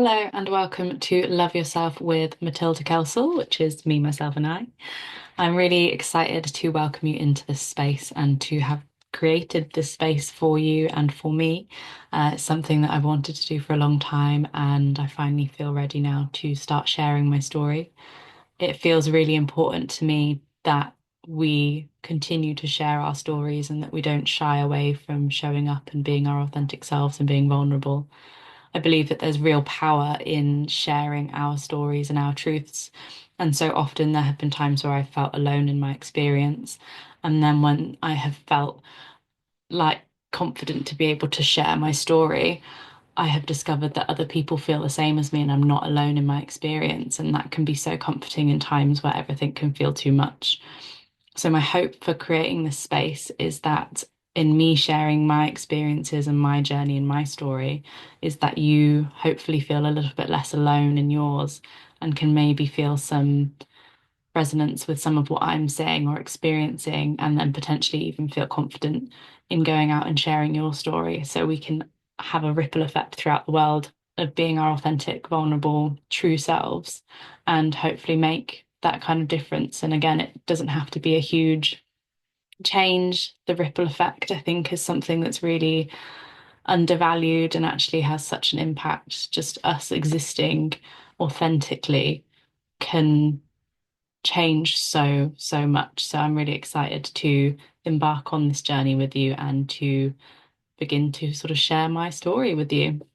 Hello and welcome to Love Yourself with Matilda Kelsall, which is me, myself, and I. I'm really excited to welcome you into this space and to have created this space for you and for me. It's something that I've wanted to do for a long time, and I finally feel ready now to start sharing my story. It feels really important to me that we continue to share our stories and that we don't shy away from showing up and being our authentic selves and being vulnerable. I believe that there's real power in sharing our stories and our truths. And so often there have been times where I felt alone in my experience. And then when I have felt like confident to be able to share my story, I have discovered that other people feel the same as me and I'm not alone in my experience. And that can be so comforting in times where everything can feel too much. So, my hope for creating this space is that in me sharing my experiences and my journey and my story, is that you hopefully feel a little bit less alone in yours and can maybe feel some resonance with some of what I'm saying or experiencing, and then potentially even feel confident in going out and sharing your story so we can have a ripple effect throughout the world of being our authentic, vulnerable, true selves and hopefully make that kind of difference. And again, it doesn't have to be a huge change. The ripple effect, I think, is something that's really undervalued and actually has such an impact. Just us existing authentically can change so much. So I'm really excited to embark on this journey with you and to begin to sort of share my story with you.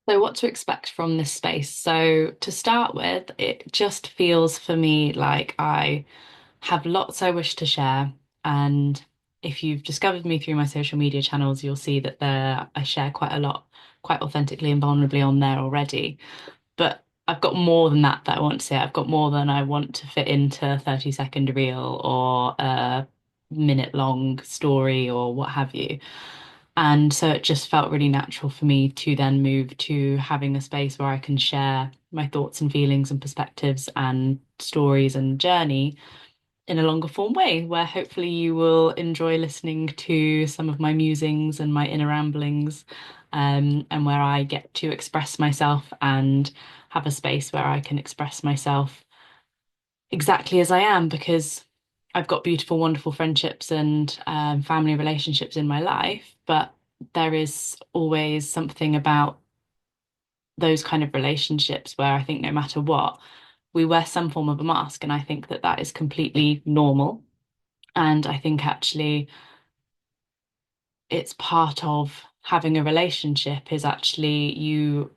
So, what to expect from this space? So, to start with, it just feels for me like I have lots I wish to share. And if you've discovered me through my social media channels, you'll see that there I share quite a lot, quite authentically and vulnerably on there already. But I've got more than that I want to say. I've got more than I want to fit into a 30-second reel or a minute long story or what have you. And so it just felt really natural for me to then move to having a space where I can share my thoughts and feelings and perspectives and stories and journey in a longer form way, where hopefully you will enjoy listening to some of my musings and my inner ramblings, and where I get to express myself and have a space where I can express myself exactly as I am, because I've got beautiful, wonderful friendships and family relationships in my life, but there is always something about those kind of relationships where I think no matter what, we wear some form of a mask, and I think that that is completely normal. And I think actually it's part of having a relationship is actually you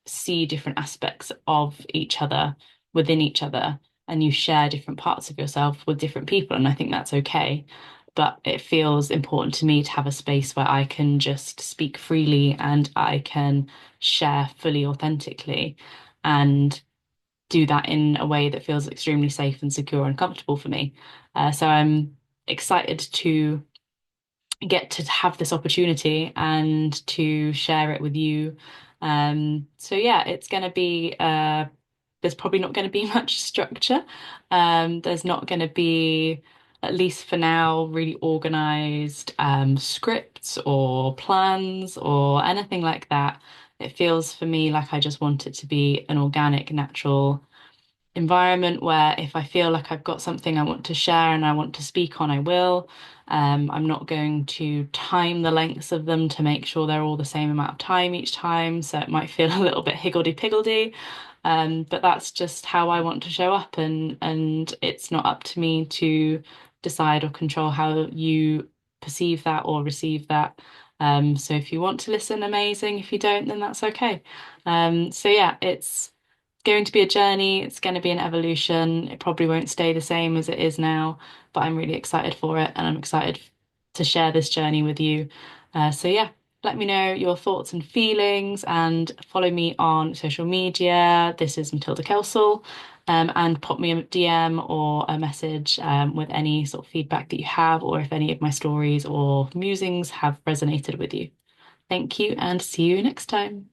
see different aspects of each other within each other and you share different parts of yourself with different people. And I think that's okay. But it feels important to me to have a space where I can just speak freely and I can share fully authentically and do that in a way that feels extremely safe and secure and comfortable for me. So I'm excited to get to have this opportunity and to share it with you. So yeah, it's going to be there's probably not going to be much structure. There's not going to be, at least for now, really organized scripts or plans or anything like that. It feels for me like I just want it to be an organic, natural environment where if I feel like I've got something I want to share and I want to speak on, I will. I'm not going to time the lengths of them to make sure they're all the same amount of time each time, so it might feel a little bit higgledy-piggledy. But that's just how I want to show up, and it's not up to me to decide or control how you perceive that or receive that. So if you want to listen, amazing. If you don't, then that's okay. So yeah, it's going to be a journey. It's going to be an evolution. It probably won't stay the same as it is now, but I'm really excited for it and I'm excited to share this journey with you. So, yeah, let me know your thoughts and feelings and follow me on social media. This is Matilda Kelsall. And pop me a DM or a message with any sort of feedback that you have, or if any of my stories or musings have resonated with you. Thank you and see you next time.